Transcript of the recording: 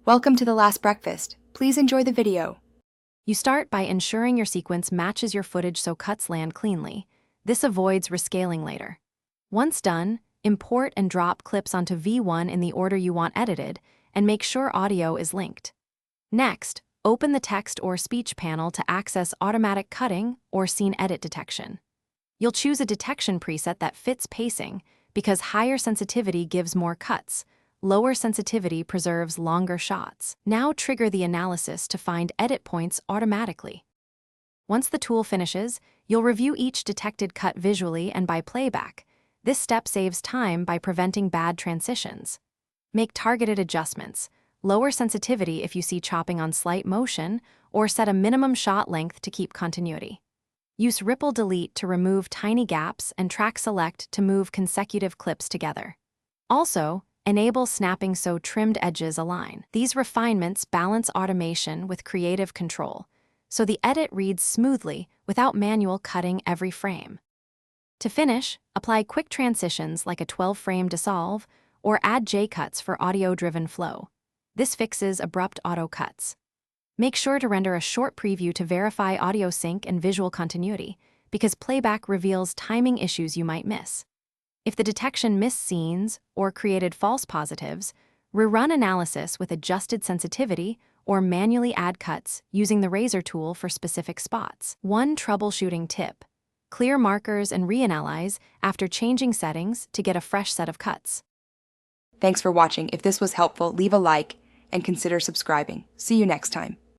Welcome to The Last Breakfast. Please enjoy the video. You start by ensuring your sequence matches your footage so cuts land cleanly. This avoids rescaling later. Once done, import and drop clips onto V1 in the order you want edited, and make sure audio is linked. Next, open the text or speech panel to access automatic cutting or scene edit detection. You'll choose a detection preset that fits pacing because higher sensitivity gives more cuts. Lower sensitivity preserves longer shots. Now trigger the analysis to find edit points automatically. Once the tool finishes, you'll review each detected cut visually and by playback. This step saves time by preventing bad transitions. Make targeted adjustments. Lower sensitivity if you see chopping on slight motion, or set a minimum shot length to keep continuity. Use ripple delete to remove tiny gaps and track select to move consecutive clips together. Also, enable snapping so trimmed edges align. These refinements balance automation with creative control, so the edit reads smoothly without manual cutting every frame. To finish, apply quick transitions like a 12-frame dissolve or add J-cuts for audio-driven flow. This fixes abrupt auto cuts. Make sure to render a short preview to verify audio sync and visual continuity, because playback reveals timing issues you might miss. If the detection missed scenes or created false positives, rerun analysis with adjusted sensitivity or manually add cuts using the razor tool for specific spots. One troubleshooting tip: clear markers and reanalyze after changing settings to get a fresh set of cuts. Thanks for watching. If this was helpful, leave a like and consider subscribing. See you next time.